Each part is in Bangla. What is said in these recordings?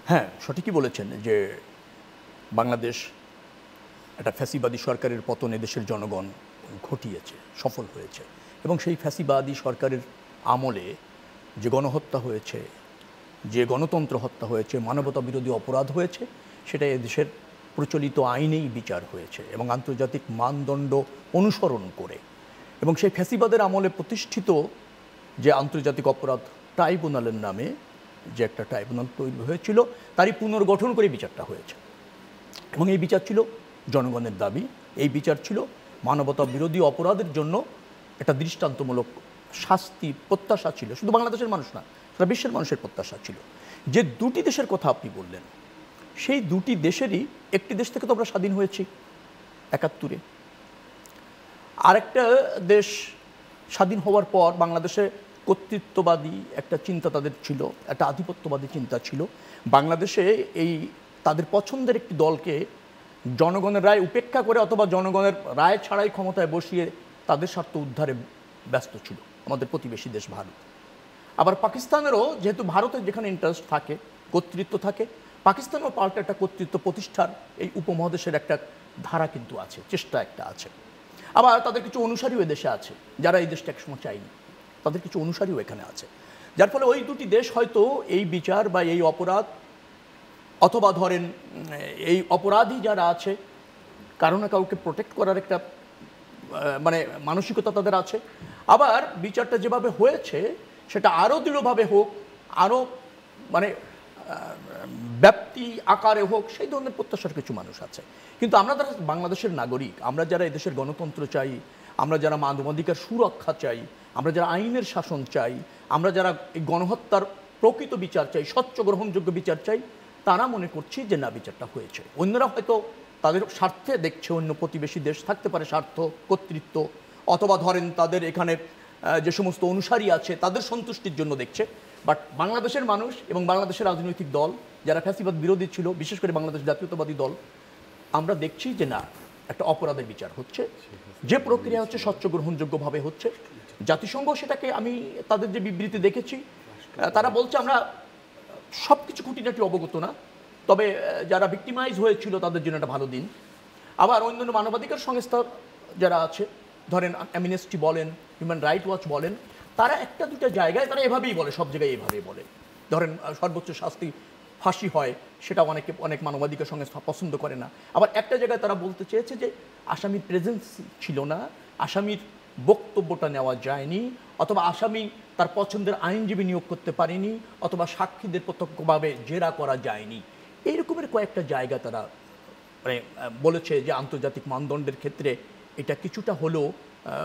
হ্যাঁ, সঠিকই বলেছেন যে বাংলাদেশ একটা ফ্যাসিবাদী সরকারের পতনে দেশের জনগণ ঘটিয়েছে, সফল হয়েছে। এবং সেই ফ্যাসিবাদী সরকারের আমলে যে গণহত্যা হয়েছে, যে গণতন্ত্র হত্যা হয়েছে, মানবতা বিরোধী অপরাধ হয়েছে, সেটা এদেশের প্রচলিত আইনেই বিচার হয়েছে এবং আন্তর্জাতিক মানদণ্ড অনুসরণ করে। এবং সেই ফ্যাসিবাদের আমলে প্রতিষ্ঠিত যে আন্তর্জাতিক অপরাধ ট্রাইব্যুনালের নামে যে একটা ট্রাইব্যুনাল তৈরি হয়েছিল, তারই পুনর্গঠন করে বিচারটা হয়েছে। এবং এই বিচার ছিল জনগণের দাবি, এই বিচার ছিল মানবতা বিরোধী অপরাধের জন্য একটা দৃষ্টান্তমূলক শাস্তি প্রত্যাশা ছিল, শুধু বাংলাদেশের মানুষ না, সারা বিশ্বের মানুষের প্রত্যাশা ছিল। যে দুটি দেশের কথা আপনি বললেন, সেই দুটি দেশেরই একটি দেশ থেকে তো আমরা স্বাধীন হয়েছি ৭১-এ, আরেকটা দেশ স্বাধীন হওয়ার পর বাংলাদেশে কর্তৃত্ববাদী একটা চিন্তা তাদের ছিল, একটা আধিপত্যবাদী চিন্তা ছিল। বাংলাদেশে এই তাদের পছন্দের একটি দলকে জনগণের রায় উপেক্ষা করে অথবা জনগণের রায় ছাড়াই ক্ষমতায় বসিয়ে তাদের স্বার্থ উদ্ধারে ব্যস্ত ছিল আমাদের প্রতিবেশী দেশ ভারত। আবার পাকিস্তানেরও যেহেতু ভারতের যেখানে ইন্টারেস্ট থাকে, কর্তৃত্ব থাকে, পাকিস্তানও পাল্টা একটা কর্তৃত্ব প্রতিষ্ঠার এই উপমহাদেশের একটা ধারা কিন্তু আছে, চেষ্টা একটা আছে। আবার তাদের কিছু অনুসারীও দেশে আছে যারা এই দেশটা একসময় চায়নি, তাদের কিছু অনুসারীও এখানে আছে। যার ফলে ওই দুটি দেশ হয়তো এই বিচার বা এই অপরাধ অথবা ধরেন এই অপরাধী যারা আছে কারো না কাউকে প্রোটেক্ট করার একটা মানে মানসিকতা তাদের আছে। আবার বিচারটা যেভাবে হয়েছে সেটা আরও দৃঢ়ভাবে হোক, আরও মানে ব্যাপ্তি আকারে হোক, সেই ধরনের প্রত্যাশার কিছু মানুষ আছে। কিন্তু আমরা যারা বাংলাদেশের নাগরিক, আমরা যারা এদেশের গণতন্ত্র চাই, আমরা যারা মানবাধিকার সুরক্ষা চাই, আমরা যারা আইনের শাসন চাই, আমরা যারা এই গণহত্যার প্রকৃত বিচার চাই, স্বচ্ছ গ্রহণযোগ্য বিচার চাই, তারা মনে করছি যে না, বিচারটা হয়েছে। অন্যরা হয়তো তাদের স্বার্থে দেখছে, অন্য প্রতিবেশী দেশ থাকতে পারে স্বার্থ, কর্তৃত্ব, অথবা ধরেন তাদের এখানে যে সমস্ত অনুসারী আছে তাদের সন্তুষ্টির জন্য দেখছে। বাট বাংলাদেশের মানুষ এবং বাংলাদেশের রাজনৈতিক দল যারা ফ্যাসিবাদ বিরোধী ছিল, বিশেষ করে বাংলাদেশ জাতীয়তাবাদী দল, আমরা দেখছি যে না, একটা অপরাধের বিচার হচ্ছে, যে প্রক্রিয়া হচ্ছে স্বচ্ছ গ্রহণযোগ্যভাবে হচ্ছে। জাতিসংঘ সেটাকে, আমি তাদের যে বিবৃতি দেখেছি, তারা বলছে আমরা সব কিছু খুঁটিনাটি অবগত না, তবে যারা ভিক্টিমাইজ হয়েছিল তাদের জন্য একটা ভালো দিন। আবার অন্যান্য মানবাধিকার সংস্থা যারা আছে, ধরেন অ্যামনেস্টি বলেন, হিউম্যান রাইট ওয়াচ বলেন, তারা একটা দুটো জায়গায় তারা এভাবেই বলে, সব জায়গায় এভাবেই বলে। ধরেন সর্বোচ্চ শাস্তি ফাঁসি হয়, সেটা অনেক মানবাধিকার সংস্থা পছন্দ করে না। আবার একটা জায়গায় তারা বলতে চেয়েছে যে আসামির প্রেজেন্স ছিল না, আসামির বক্তব্যটা নেওয়া যায়নি, অথবা আসামি তার পছন্দের আইনজীবী নিয়োগ করতে পারেনি, অথবা সাক্ষীদের প্রত্যক্ষভাবে জেরা করা যায়নি। এইরকমের কয়েকটা জায়গা তারা মানে বলেছে যে আন্তর্জাতিক মানদণ্ডের ক্ষেত্রে এটা কিছুটা হলেও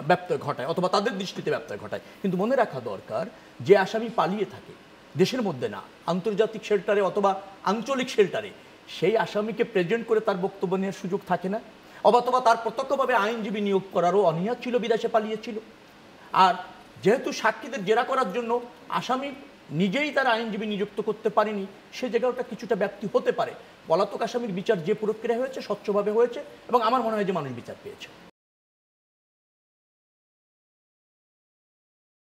ব্যত্যয় ঘটায়, অথবা তাদের দৃষ্টিতে ব্যত্যয় ঘটায়। কিন্তু মনে রাখা দরকার, যে আসামি পালিয়ে থাকে দেশের মধ্যে না, আন্তর্জাতিক শেল্টারে অথবা আঞ্চলিক শেল্টারে, সেই আসামিকে প্রেজেন্ট করে তার বক্তব্য নেওয়ার সুযোগ থাকে না, অথবা তার প্রত্যক্ষভাবে আইনজীবী নিয়োগ করারও অনীহা ছিল, বিদেশে পালিয়েছিল। আর যেহেতু সাক্ষীদের জেরা করার জন্য আসামি নিজেই তার আইনজীবী নিযুক্ত করতে পারেনি, সে জায়গাটা কিছুটা ব্যাপ্তি হতে পারে। পলাতক আসামির বিচার যে প্রক্রিয়া হয়েছে স্বচ্ছভাবে হয়েছে এবং আমার মনে হয় যে মানুষ বিচার পেয়েছে।